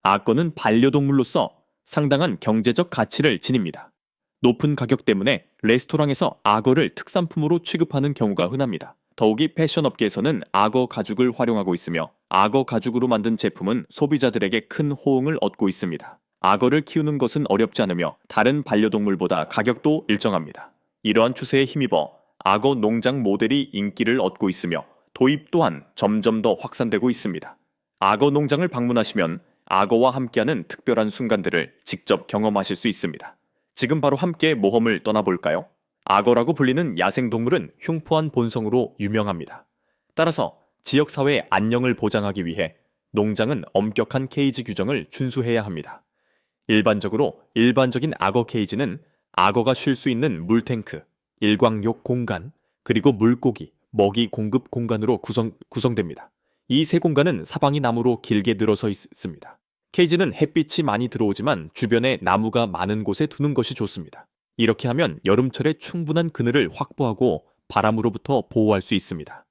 악어는 반려동물로서 상당한 경제적 가치를 지닙니다. 높은 가격 때문에 레스토랑에서 악어를 특산품으로 취급하는 경우가 흔합니다. 더욱이 패션업계에서는 악어 가죽을 활용하고 있으며 악어 가죽으로 만든 제품은 소비자들에게 큰 호응을 얻고 있습니다. 악어를 키우는 것은 어렵지 않으며 다른 반려동물보다 가격도 일정합니다. 이러한 추세에 힘입어 악어 농장 모델이 인기를 얻고 있으며 도입 또한 점점 더 확산되고 있습니다. 악어 농장을 방문하시면 악어와 함께하는 특별한 순간들을 직접 경험하실 수 있습니다. 지금 바로 함께 모험을 떠나볼까요? 악어라고 불리는 야생동물은 흉포한 본성으로 유명합니다. 따라서 지역사회의 안녕을 보장하기 위해 농장은 엄격한 케이지 규정을 준수해야 합니다. 일반적인 악어 케이지는 악어가 쉴 수 있는 물탱크, 일광욕 공간, 그리고 물고기, 먹이 공급 공간으로 구성됩니다. 이 세 공간은 사방이 나무로 길게 늘어서 있습니다. 케이지는 햇빛이 많이 들어오지만 주변에 나무가 많은 곳에 두는 것이 좋습니다. 이렇게 하면 여름철에 충분한 그늘을 확보하고 바람으로부터 보호할 수 있습니다.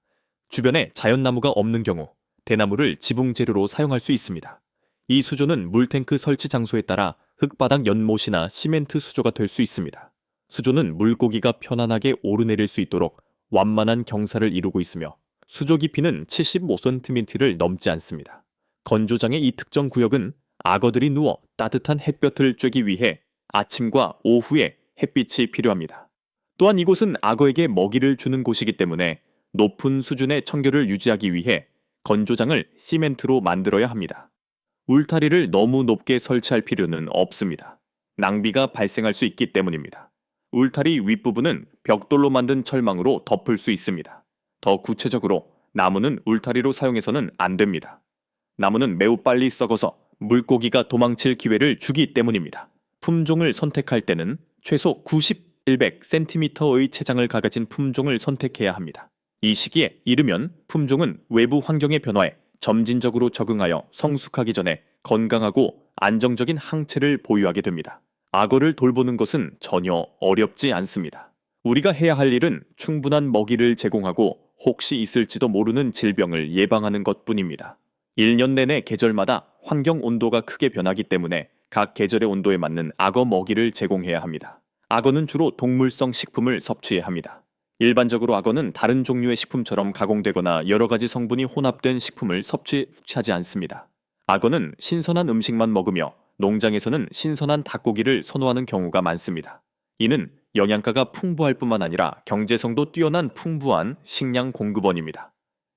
주변에 자연나무가 없는 경우 대나무를 지붕 재료로 사용할 수 있습니다. 이 수조는 물탱크 설치 장소에 따라 흙바닥 연못이나 시멘트 수조가 될 수 있습니다. 수조는 물고기가 편안하게 오르내릴 수 있도록 완만한 경사를 이루고 있으며 수조 깊이는 75cm를 넘지 않습니다. 건조장의 이 특정 구역은 악어들이 누워 따뜻한 햇볕을 쬐기 위해 아침과 오후에 햇빛이 필요합니다. 또한 이곳은 악어에게 먹이를 주는 곳이기 때문에 높은 수준의 청결을 유지하기 위해 건조장을 시멘트로 만들어야 합니다. 울타리를 너무 높게 설치할 필요는 없습니다. 낭비가 발생할 수 있기 때문입니다. 울타리 윗부분은 벽돌로 만든 철망으로 덮을 수 있습니다. 더 구체적으로 나무는 울타리로 사용해서는 안 됩니다. 나무는 매우 빨리 썩어서 물고기가 도망칠 기회를 주기 때문입니다. 품종을 선택할 때는 최소 90-100cm의 체장을 가진 품종을 선택해야 합니다. 이 시기에 이르면 품종은 외부 환경의 변화에 점진적으로 적응하여 성숙하기 전에 건강하고 안정적인 항체를 보유하게 됩니다. 악어를 돌보는 것은 전혀 어렵지 않습니다. 우리가 해야 할 일은 충분한 먹이를 제공하고 혹시 있을지도 모르는 질병을 예방하는 것뿐입니다. 1년 내내 계절마다 환경 온도가 크게 변하기 때문에 각 계절의 온도에 맞는 악어 먹이를 제공해야 합니다. 악어는 주로 동물성 식품을 섭취해야 합니다. 일반적으로 악어는 다른 종류의 식품처럼 가공되거나 여러 가지 성분이 혼합된 식품을 섭취하지 않습니다. 악어는 신선한 음식만 먹으며 농장에서는 신선한 닭고기를 선호하는 경우가 많습니다. 이는 영양가가 풍부할 뿐만 아니라 경제성도 뛰어난 풍부한 식량 공급원입니다.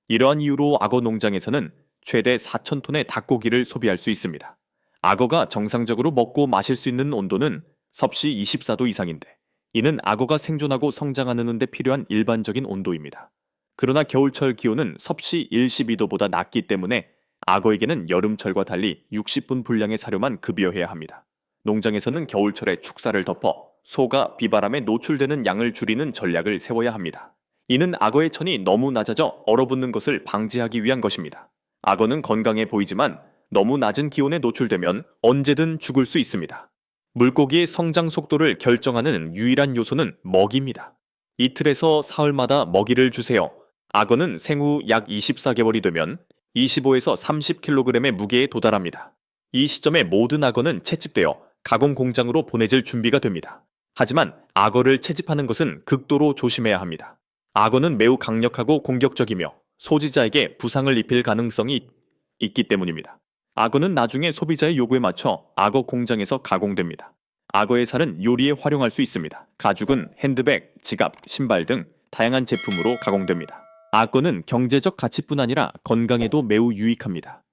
이러한 이유로 악어 농장에서는 최대 4,000톤의 닭고기를 소비할 수 있습니다. 악어가 정상적으로 먹고 마실 수 있는 온도는 섭씨 24도 이상인데 이는 악어가 생존하고 성장하는 데 필요한 일반적인 온도입니다. 그러나 겨울철 기온은 섭씨 12도보다 낮기 때문에 악어에게는 여름철과 달리 60분 분량의 사료만 급여해야 합니다. 농장에서는 겨울철에 축사를 덮어 소가 비바람에 노출되는 양을 줄이는 전략을 세워야 합니다. 이는 악어의 천이 너무 낮아져 얼어붙는 것을 방지하기 위한 것입니다. 악어는 건강해 보이지만 너무 낮은 기온에 노출되면 언제든 죽을 수 있습니다. 물고기의 성장 속도를 결정하는 유일한 요소는 먹이입니다. 이틀에서 사흘마다 먹이를 주세요. 악어는 생후 약 24개월이 되면 25에서 30kg의 무게에 도달합니다. 이 시점에 모든 악어는 채집되어 가공 공장으로 보내질 준비가 됩니다. 하지만 악어를 채집하는 것은 극도로 조심해야 합니다. 악어는 매우 강력하고 공격적이며 소지자에게 부상을 입힐 가능성이 있기 때문입니다. 악어는 나중에 소비자의 요구에 맞춰 악어 공장에서 가공됩니다. 악어의 살은 요리에 활용할 수 있습니다. 가죽은 핸드백, 지갑, 신발 등 다양한 제품으로 가공됩니다. 악어는 경제적 가치뿐 아니라 건강에도 매우 유익합니다.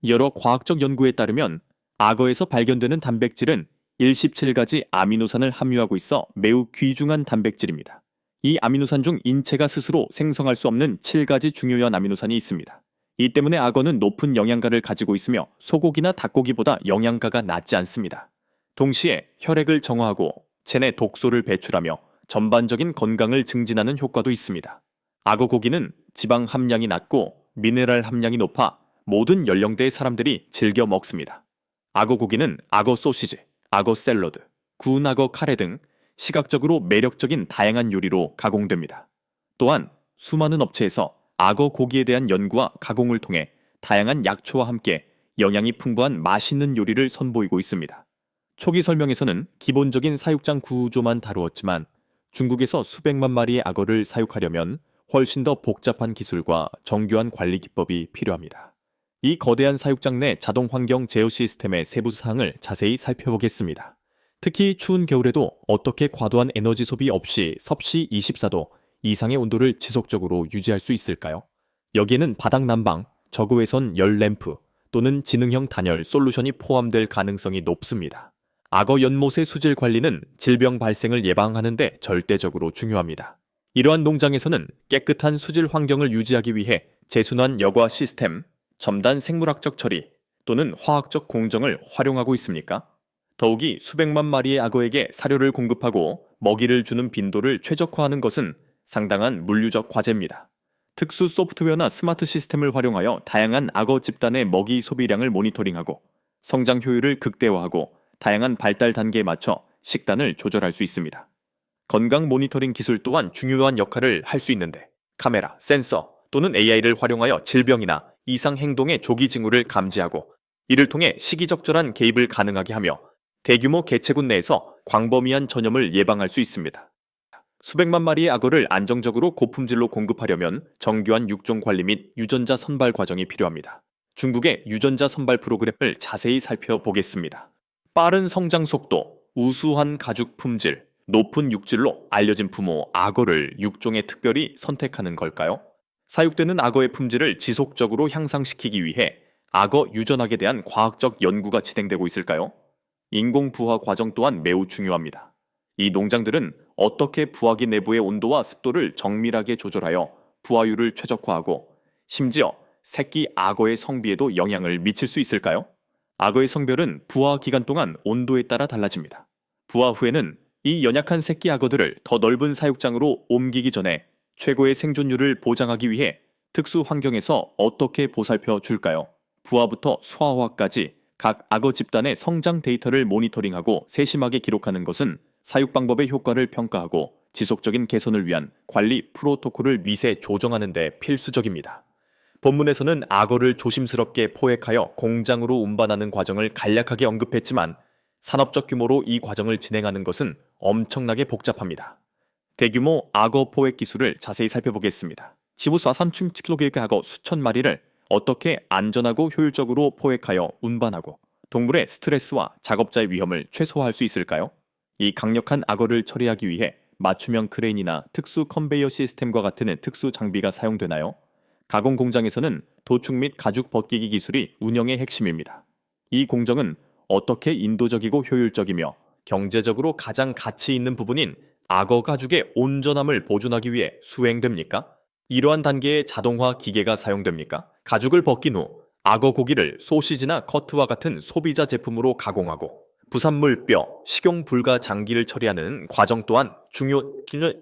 여러 과학적 연구에 따르면 악어에서 발견되는 단백질은 17가지 아미노산을 함유하고 있어 매우 귀중한 단백질입니다. 이 아미노산 중 인체가 스스로 생성할 수 없는 7가지 중요한 아미노산이 있습니다. 이 때문에 악어는 높은 영양가를 가지고 있으며 소고기나 닭고기보다 영양가가 낮지 않습니다. 동시에 혈액을 정화하고 체내 독소를 배출하며 전반적인 건강을 증진하는 효과도 있습니다. 악어 고기는 지방 함량이 낮고 미네랄 함량이 높아 모든 연령대의 사람들이 즐겨 먹습니다. 악어 고기는 악어 소시지, 악어 샐러드, 구운 악어 카레 등 시각적으로 매력적인 다양한 요리로 가공됩니다. 또한 수많은 업체에서 악어 고기에 대한 연구와 가공을 통해 다양한 약초와 함께 영양이 풍부한 맛있는 요리를 선보이고 있습니다. 초기 설명에서는 기본적인 사육장 구조만 다루었지만 중국에서 수백만 마리의 악어를 사육하려면 훨씬 더 복잡한 기술과 정교한 관리 기법이 필요합니다. 이 거대한 사육장 내 자동 환경 제어 시스템의 세부 사항을 자세히 살펴보겠습니다. 특히 추운 겨울에도 어떻게 과도한 에너지 소비 없이 섭씨 24도 이상의 온도를 지속적으로 유지할 수 있을까요? 여기에는 바닥 난방, 저고외선 열 램프 또는 지능형 단열 솔루션이 포함될 가능성이 높습니다. 악어 연못의 수질 관리는 질병 발생을 예방하는 데 절대적으로 중요합니다. 이러한 농장에서는 깨끗한 수질 환경을 유지하기 위해 제순환 여과 시스템, 첨단 생물학적 처리 또는 화학적 공정을 활용하고 있습니까? 더욱이 수백만 마리의 악어에게 사료를 공급하고 먹이를 주는 빈도를 최적화하는 것은 상당한 물리적 과제입니다. 특수 소프트웨어나 스마트 시스템을 활용하여 다양한 악어 집단의 먹이 소비량을 모니터링하고 성장 효율을 극대화하고 다양한 발달 단계에 맞춰 식단을 조절할 수 있습니다. 건강 모니터링 기술 또한 중요한 역할을 할 수 있는데 카메라, 센서 또는 AI를 활용하여 질병이나 이상 행동의 조기 징후를 감지하고 이를 통해 시기적절한 개입을 가능하게 하며 대규모 개체군 내에서 광범위한 전염을 예방할 수 있습니다. 수백만 마리의 악어를 안정적으로 고품질로 공급하려면 정교한 육종 관리 및 유전자 선발 과정이 필요합니다. 중국의 유전자 선발 프로그램을 자세히 살펴보겠습니다. 빠른 성장 속도, 우수한 가죽 품질, 높은 육질로 알려진 부모 악어를 육종에 특별히 선택하는 걸까요? 사육되는 악어의 품질을 지속적으로 향상시키기 위해 악어 유전학에 대한 과학적 연구가 진행되고 있을까요? 인공 부화 과정 또한 매우 중요합니다. 이 농장들은 어떻게 부화기 내부의 온도와 습도를 정밀하게 조절하여 부화율을 최적화하고 심지어 새끼 악어의 성비에도 영향을 미칠 수 있을까요? 악어의 성별은 부화 기간 동안 온도에 따라 달라집니다. 부화 후에는 이 연약한 새끼 악어들을 더 넓은 사육장으로 옮기기 전에 최고의 생존율을 보장하기 위해 특수 환경에서 어떻게 보살펴 줄까요? 부화부터 수화화까지 각 악어 집단의 성장 데이터를 모니터링하고 세심하게 기록하는 것은 사육 방법의 효과를 평가하고 지속적인 개선을 위한 관리 프로토콜을 미세 조정하는 데 필수적입니다. 본문에서는 악어를 조심스럽게 포획하여 공장으로 운반하는 과정을 간략하게 언급했지만 산업적 규모로 이 과정을 진행하는 것은 엄청나게 복잡합니다. 대규모 악어 포획 기술을 자세히 살펴보겠습니다. 15-4-3kg의 악어 수천 마리를 어떻게 안전하고 효율적으로 포획하여 운반하고 동물의 스트레스와 작업자의 위험을 최소화할 수 있을까요? 이 강력한 악어를 처리하기 위해 맞춤형 크레인이나 특수 컨베이어 시스템과 같은 특수 장비가 사용되나요? 가공 공장에서는 도축 및 가죽 벗기기 기술이 운영의 핵심입니다. 이 공정은 어떻게 인도적이고 효율적이며 경제적으로 가장 가치 있는 부분인 악어 가죽의 온전함을 보존하기 위해 수행됩니까? 이러한 단계의 자동화 기계가 사용됩니까? 가죽을 벗긴 후 악어 고기를 소시지나 커트와 같은 소비자 제품으로 가공하고 부산물 뼈, 식용 불가 장기를 처리하는 과정 또한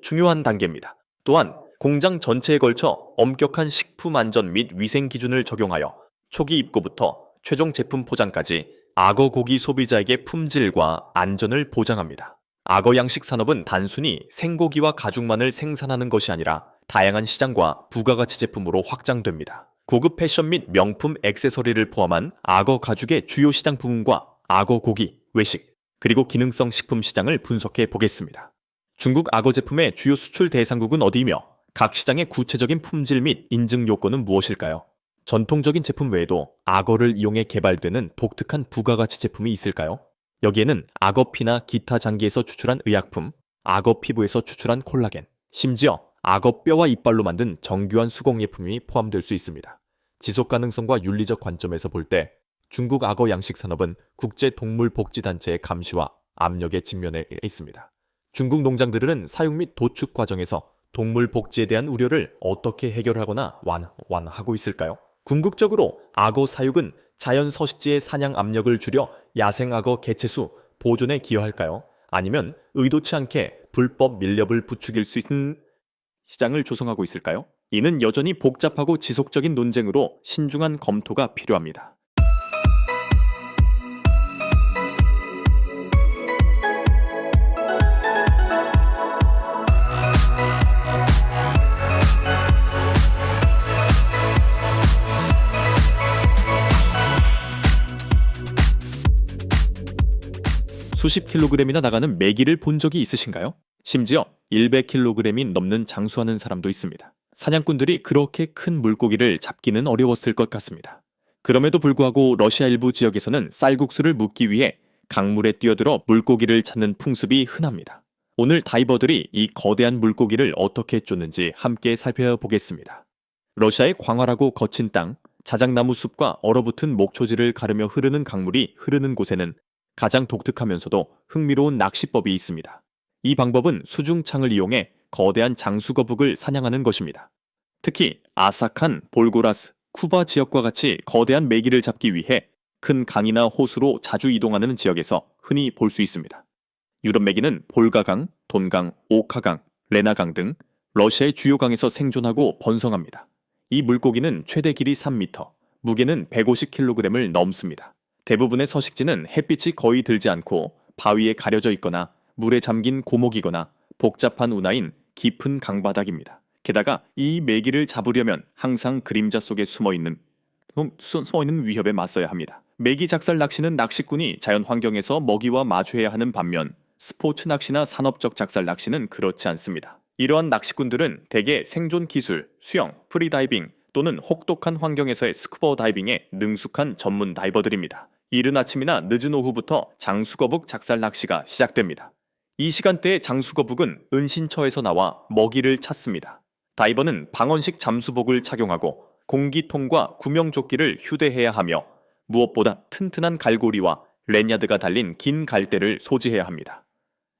중요한 단계입니다. 또한 공장 전체에 걸쳐 엄격한 식품 안전 및 위생 기준을 적용하여 초기 입고부터 최종 제품 포장까지 악어 고기 소비자에게 품질과 안전을 보장합니다. 악어 양식 산업은 단순히 생고기와 가죽만을 생산하는 것이 아니라 다양한 시장과 부가가치 제품으로 확장됩니다. 고급 패션 및 명품 액세서리를 포함한 악어 가죽의 주요 시장 부문과 악어 고기, 외식, 그리고 기능성 식품 시장을 분석해 보겠습니다. 중국 악어 제품의 주요 수출 대상국은 어디이며 각 시장의 구체적인 품질 및 인증 요건은 무엇일까요? 전통적인 제품 외에도 악어를 이용해 개발되는 독특한 부가가치 제품이 있을까요? 여기에는 악어 피나 기타 장기에서 추출한 의약품, 악어 피부에서 추출한 콜라겐, 심지어 악어 뼈와 이빨로 만든 정교한 수공예품이 포함될 수 있습니다. 지속 가능성과 윤리적 관점에서 볼 때 중국 악어 양식 산업은 국제 동물 복지 단체의 감시와 압력에 직면해 있습니다. 중국 농장들은 사육 및 도축 과정에서 동물 복지에 대한 우려를 어떻게 해결하거나 완화하고 있을까요? 궁극적으로 악어 사육은 자연 서식지의 사냥 압력을 줄여 야생 악어 개체수 보존에 기여할까요? 아니면 의도치 않게 불법 밀렵을 부추길 수 있는 시장을 조성하고 있을까요? 이는 여전히 복잡하고 지속적인 논쟁으로 신중한 검토가 필요합니다. 수십 킬로그램이나 나가는 메기를 본 적이 있으신가요? 심지어 100kg이 넘는 장수하는 사람도 있습니다. 사냥꾼들이 그렇게 큰 물고기를 잡기는 어려웠을 것 같습니다. 그럼에도 불구하고 러시아 일부 지역에서는 쌀국수를 묻기 위해 강물에 뛰어들어 물고기를 찾는 풍습이 흔합니다. 오늘 다이버들이 이 거대한 물고기를 어떻게 쫓는지 함께 살펴보겠습니다. 러시아의 광활하고 거친 땅, 자작나무 숲과 얼어붙은 목초지를 가르며 흐르는 강물이 흐르는 곳에는 가장 독특하면서도 흥미로운 낚시법이 있습니다. 이 방법은 수중창을 이용해 거대한 장수거북을 사냥하는 것입니다. 특히 아삭한 볼고라스, 쿠바 지역과 같이 거대한 메기를 잡기 위해 큰 강이나 호수로 자주 이동하는 지역에서 흔히 볼 수 있습니다. 유럽 메기는 볼가강, 돈강, 오카강, 레나강 등 러시아의 주요 강에서 생존하고 번성합니다. 이 물고기는 최대 길이 3m, 무게는 150kg을 넘습니다. 대부분의 서식지는 햇빛이 거의 들지 않고 바위에 가려져 있거나 물에 잠긴 고목이거나 복잡한 운하인 깊은 강바닥입니다. 게다가 이 메기를 잡으려면 항상 그림자 속에 숨어있는 위협에 맞서야 합니다. 메기 작살 낚시는 낚시꾼이 자연 환경에서 먹이와 마주해야 하는 반면 스포츠 낚시나 산업적 작살 낚시는 그렇지 않습니다. 이러한 낚시꾼들은 대개 생존 기술, 수영, 프리다이빙 또는 혹독한 환경에서의 스쿠버 다이빙에 능숙한 전문 다이버들입니다. 이른 아침이나 늦은 오후부터 장수거북 작살 낚시가 시작됩니다. 이 시간대에 장수거북은 은신처에서 나와 먹이를 찾습니다. 다이버는 방언식 잠수복을 착용하고 공기통과 구명조끼를 휴대해야 하며 무엇보다 튼튼한 갈고리와 랜야드가 달린 긴 갈대를 소지해야 합니다.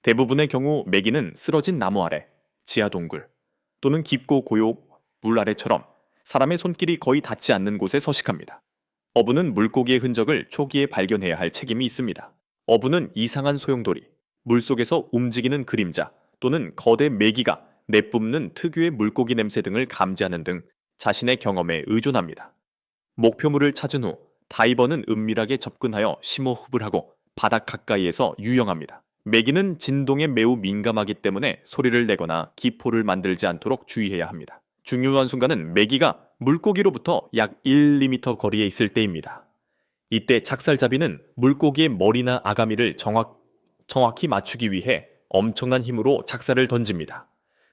대부분의 경우 메기는 쓰러진 나무 아래, 지하 동굴 또는 깊고 고요 물 아래처럼 사람의 손길이 거의 닿지 않는 곳에 서식합니다. 어부는 물고기의 흔적을 초기에 발견해야 할 책임이 있습니다. 어부는 이상한 소용돌이, 물속에서 움직이는 그림자 또는 거대 메기가 내뿜는 특유의 물고기 냄새 등을 감지하는 등 자신의 경험에 의존합니다. 목표물을 찾은 후 다이버는 은밀하게 접근하여 심호흡을 하고 바닥 가까이에서 유영합니다. 메기는 진동에 매우 민감하기 때문에 소리를 내거나 기포를 만들지 않도록 주의해야 합니다. 중요한 순간은 메기가 물고기로부터 약 1m 거리에 있을 때입니다. 이때 작살잡이는 물고기의 머리나 아가미를 정확히 맞추기 위해 엄청난 힘으로 작살을 던집니다.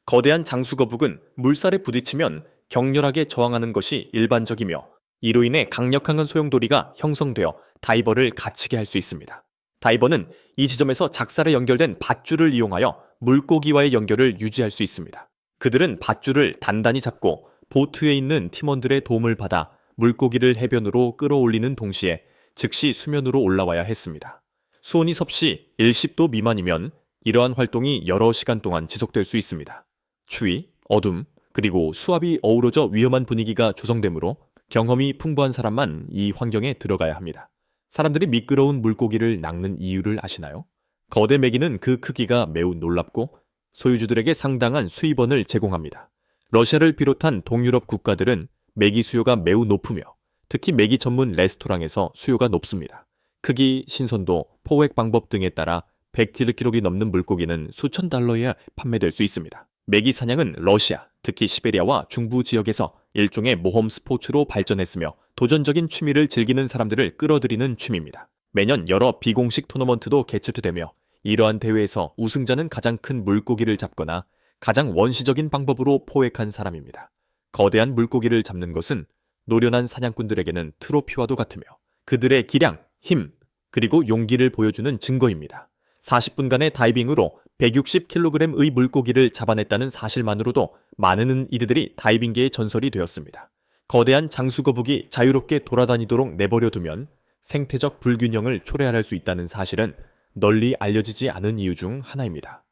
거대한 장수거북은 물살에 부딪히면 격렬하게 저항하는 것이 일반적이며 이로 인해 강력한 소용돌이가 형성되어 다이버를 갇히게 할 수 있습니다. 다이버는 이 지점에서 작살에 연결된 밧줄을 이용하여 물고기와의 연결을 유지할 수 있습니다. 그들은 밧줄을 단단히 잡고 보트에 있는 팀원들의 도움을 받아 물고기를 해변으로 끌어올리는 동시에 즉시 수면으로 올라와야 했습니다. 수온이 섭씨 10도 미만이면 이러한 활동이 여러 시간 동안 지속될 수 있습니다. 추위, 어둠, 그리고 수압이 어우러져 위험한 분위기가 조성되므로 경험이 풍부한 사람만 이 환경에 들어가야 합니다. 사람들이 미끄러운 물고기를 낚는 이유를 아시나요? 거대 메기는 그 크기가 매우 놀랍고 소유주들에게 상당한 수입원을 제공합니다. 러시아를 비롯한 동유럽 국가들은 메기 수요가 매우 높으며 특히 메기 전문 레스토랑에서 수요가 높습니다. 크기, 신선도, 포획 방법 등에 따라 100kg이 넘는 물고기는 수천 달러에 판매될 수 있습니다. 메기 사냥은 러시아, 특히 시베리아와 중부 지역에서 일종의 모험 스포츠로 발전했으며 도전적인 취미를 즐기는 사람들을 끌어들이는 취미입니다. 매년 여러 비공식 토너먼트도 개최되며 이러한 대회에서 우승자는 가장 큰 물고기를 잡거나 가장 원시적인 방법으로 포획한 사람입니다. 거대한 물고기를 잡는 것은 노련한 사냥꾼들에게는 트로피와도 같으며 그들의 기량, 힘, 그리고 용기를 보여주는 증거입니다. 40분간의 다이빙으로 160kg의 물고기를 잡아냈다는 사실만으로도 많은 이들이 다이빙계의 전설이 되었습니다. 거대한 장수거북이 자유롭게 돌아다니도록 내버려두면 생태적 불균형을 초래할 수 있다는 사실은 널리 알려지지 않은 이유 중 하나입니다.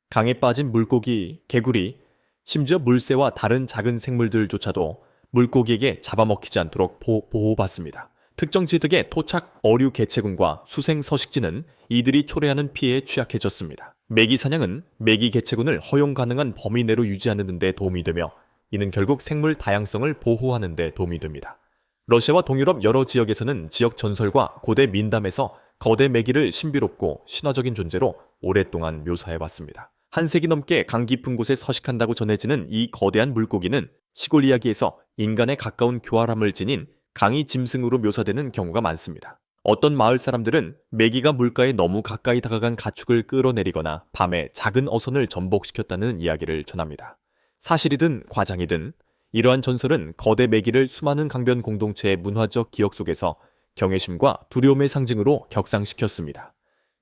강에 빠진 물고기, 개구리, 심지어 물새와 다른 작은 생물들조차도 물고기에게 잡아먹히지 않도록 보호받습니다. 특정 지역의 토착 어류 개체군과 수생 서식지는 이들이 초래하는 피해에 취약해졌습니다. 메기 사냥은 메기 개체군을 허용 가능한 범위 내로 유지하는 데 도움이 되며 이는 결국 생물 다양성을 보호하는 데 도움이 됩니다. 러시아와 동유럽 여러 지역에서는 지역 전설과 고대 민담에서 거대 메기를 신비롭고 신화적인 존재로 오랫동안 묘사해왔습니다. 한 세기 넘게 강 깊은 곳에 서식한다고 전해지는 이 거대한 물고기는 시골 이야기에서 인간에 가까운 교활함을 지닌 강이 짐승으로 묘사되는 경우가 많습니다. 어떤 마을 사람들은 메기가 물가에 너무 가까이 다가간 가축을 끌어내리거나 밤에 작은 어선을 전복시켰다는 이야기를 전합니다. 사실이든 과장이든 이러한 전설은 거대 메기를 수많은 강변 공동체의 문화적 기억 속에서 경외심과 두려움의 상징으로 격상시켰습니다.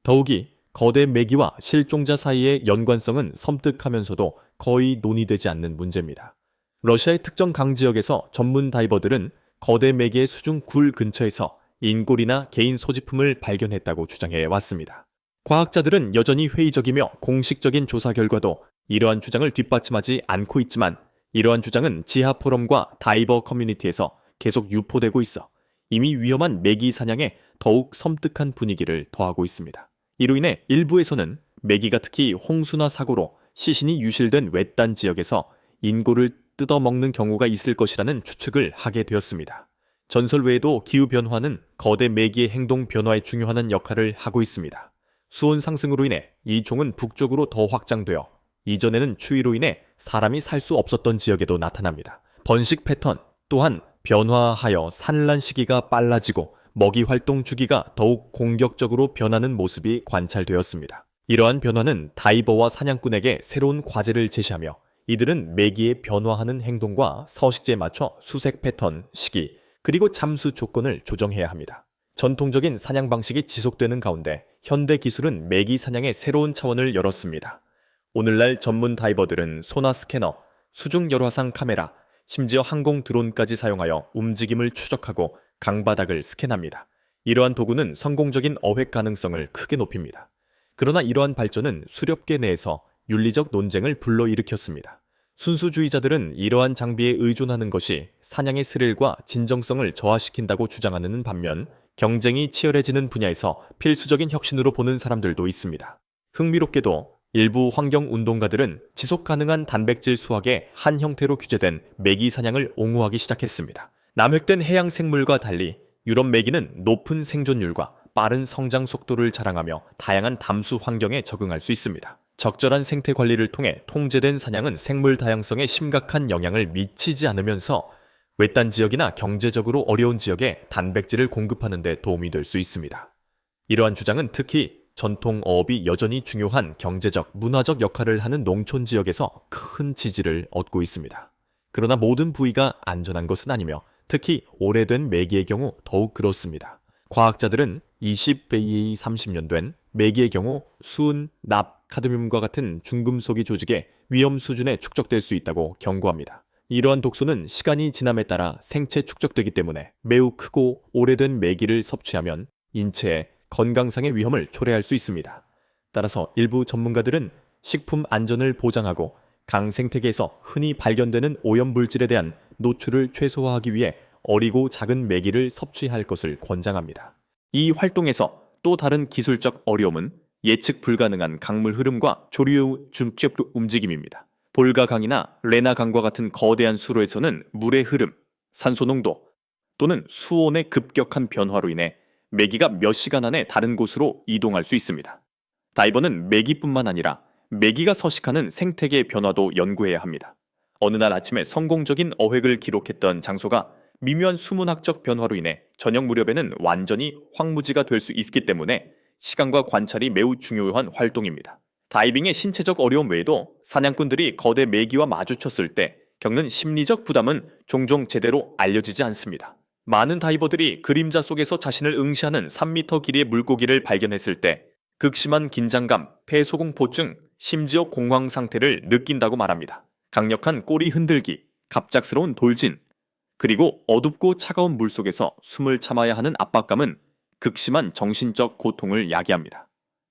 더욱이 거대 메기와 실종자 사이의 연관성은 섬뜩하면서도 거의 논의되지 않는 문제입니다. 러시아의 특정 강지역에서 전문 다이버들은 거대 메기의 수중 굴 근처에서 인골이나 개인 소지품을 발견했다고 주장해 왔습니다. 과학자들은 여전히 회의적이며 공식적인 조사 결과도 이러한 주장을 뒷받침하지 않고 있지만 이러한 주장은 지하 포럼과 다이버 커뮤니티에서 계속 유포되고 있어 이미 위험한 메기 사냥에 더욱 섬뜩한 분위기를 더하고 있습니다. 이로 인해 일부에서는 메기가 특히 홍수나 사고로 시신이 유실된 외딴 지역에서 인골을 뜯어먹는 경우가 있을 것이라는 추측을 하게 되었습니다. 전설 외에도 기후변화는 거대 메기의 행동 변화에 중요한 역할을 하고 있습니다. 수온 상승으로 인해 이 종은 북쪽으로 더 확장되어 이전에는 추위로 인해 사람이 살 수 없었던 지역에도 나타납니다. 번식 패턴 또한 변화하여 산란 시기가 빨라지고 먹이 활동 주기가 더욱 공격적으로 변하는 모습이 관찰되었습니다. 이러한 변화는 다이버와 사냥꾼에게 새로운 과제를 제시하며 이들은 메기의 변화하는 행동과 서식지에 맞춰 수색 패턴, 시기, 그리고 잠수 조건을 조정해야 합니다. 전통적인 사냥 방식이 지속되는 가운데 현대 기술은 메기 사냥의 새로운 차원을 열었습니다. 오늘날 전문 다이버들은 소나 스캐너, 수중 열화상 카메라, 심지어 항공 드론까지 사용하여 움직임을 추적하고 강바닥을 스캔합니다. 이러한 도구는 성공적인 어획 가능성을 크게 높입니다. 그러나 이러한 발전은 수렵계 내에서 윤리적 논쟁을 불러일으켰습니다. 순수주의자들은 이러한 장비에 의존하는 것이 사냥의 스릴과 진정성을 저하시킨다고 주장하는 반면 경쟁이 치열해지는 분야에서 필수적인 혁신으로 보는 사람들도 있습니다. 흥미롭게도 일부 환경운동가들은 지속가능한 단백질 수확의 한 형태로 규제된 메기 사냥을 옹호하기 시작했습니다. 남획된 해양 생물과 달리 유럽 메기는 높은 생존율과 빠른 성장 속도를 자랑하며 다양한 담수 환경에 적응할 수 있습니다. 적절한 생태 관리를 통해 통제된 사냥은 생물 다양성에 심각한 영향을 미치지 않으면서 외딴 지역이나 경제적으로 어려운 지역에 단백질을 공급하는 데 도움이 될 수 있습니다. 이러한 주장은 특히 전통 어업이 여전히 중요한 경제적, 문화적 역할을 하는 농촌 지역에서 큰 지지를 얻고 있습니다. 그러나 모든 부위가 안전한 것은 아니며 특히 오래된 메기의 경우 더욱 그렇습니다. 과학자들은 20배에 30년 된 메기의 경우 수은, 납, 카드뮴과 같은 중금속이 조직에 위험 수준에 축적될 수 있다고 경고합니다. 이러한 독소는 시간이 지남에 따라 생체 축적되기 때문에 매우 크고 오래된 메기를 섭취하면 인체에 건강상의 위험을 초래할 수 있습니다. 따라서 일부 전문가들은 식품 안전을 보장하고 강 생태계에서 흔히 발견되는 오염물질에 대한 노출을 최소화하기 위해 어리고 작은 메기를 섭취할 것을 권장합니다. 이 활동에서 또 다른 기술적 어려움은 예측 불가능한 강물 흐름과 조류 중첩 움직임입니다. 볼가강이나 레나강과 같은 거대한 수로에서는 물의 흐름, 산소 농도 또는 수온의 급격한 변화로 인해 메기가 몇 시간 안에 다른 곳으로 이동할 수 있습니다. 다이버는 메기뿐만 아니라 메기가 서식하는 생태계의 변화도 연구해야 합니다. 어느 날 아침에 성공적인 어획을 기록했던 장소가 미묘한 수문학적 변화로 인해 저녁 무렵에는 완전히 황무지가 될 수 있기 때문에 시간과 관찰이 매우 중요한 활동입니다. 다이빙의 신체적 어려움 외에도 사냥꾼들이 거대 메기와 마주쳤을 때 겪는 심리적 부담은 종종 제대로 알려지지 않습니다. 많은 다이버들이 그림자 속에서 자신을 응시하는 3m 길이의 물고기를 발견했을 때 극심한 긴장감, 폐소공포증, 심지어 공황 상태를 느낀다고 말합니다. 강력한 꼬리 흔들기, 갑작스러운 돌진, 그리고 어둡고 차가운 물속에서 숨을 참아야 하는 압박감은 극심한 정신적 고통을 야기합니다.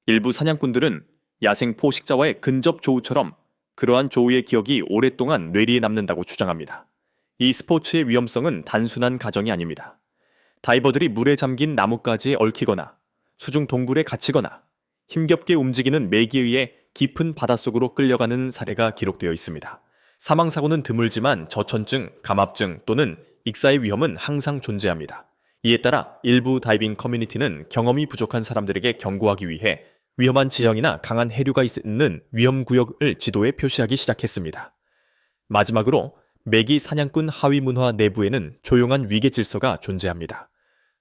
일부 사냥꾼들은 야생 포식자와의 근접 조우처럼 그러한 조우의 기억이 오랫동안 뇌리에 남는다고 주장합니다. 이 스포츠의 위험성은 단순한 가정이 아닙니다. 다이버들이 물에 잠긴 나뭇가지에 얽히거나 수중 동굴에 갇히거나 힘겹게 움직이는 메기에 의해 깊은 바닷속으로 끌려가는 사례가 기록되어 있습니다. 사망사고는 드물지만 저천증, 감압증 또는 익사의 위험은 항상 존재합니다. 이에 따라 일부 다이빙 커뮤니티는 경험이 부족한 사람들에게 경고하기 위해 위험한 지형이나 강한 해류가 있는 위험구역을 지도에 표시하기 시작했습니다. 마지막으로 메기 사냥꾼 하위 문화 내부에는 조용한 위계 질서가 존재합니다.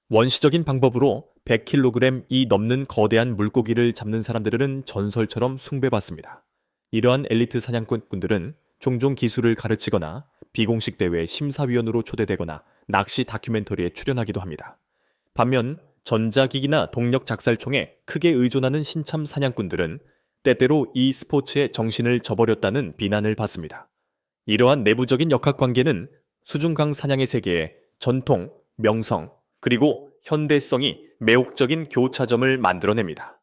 원시적인 방법으로 100kg이 넘는 거대한 물고기를 잡는 사람들은 전설처럼 숭배받습니다. 이러한 엘리트 사냥꾼들은 종종 기술을 가르치거나 비공식 대회 심사위원으로 초대되거나 낚시 다큐멘터리에 출연하기도 합니다. 반면 전자기기나 동력 작살총에 크게 의존하는 신참 사냥꾼들은 때때로 이 스포츠에 정신을 저버렸다는 비난을 받습니다. 이러한 내부적인 역학관계는 수중강 사냥의 세계에 전통, 명성, 그리고 현대성이 매혹적인 교차점을 만들어냅니다.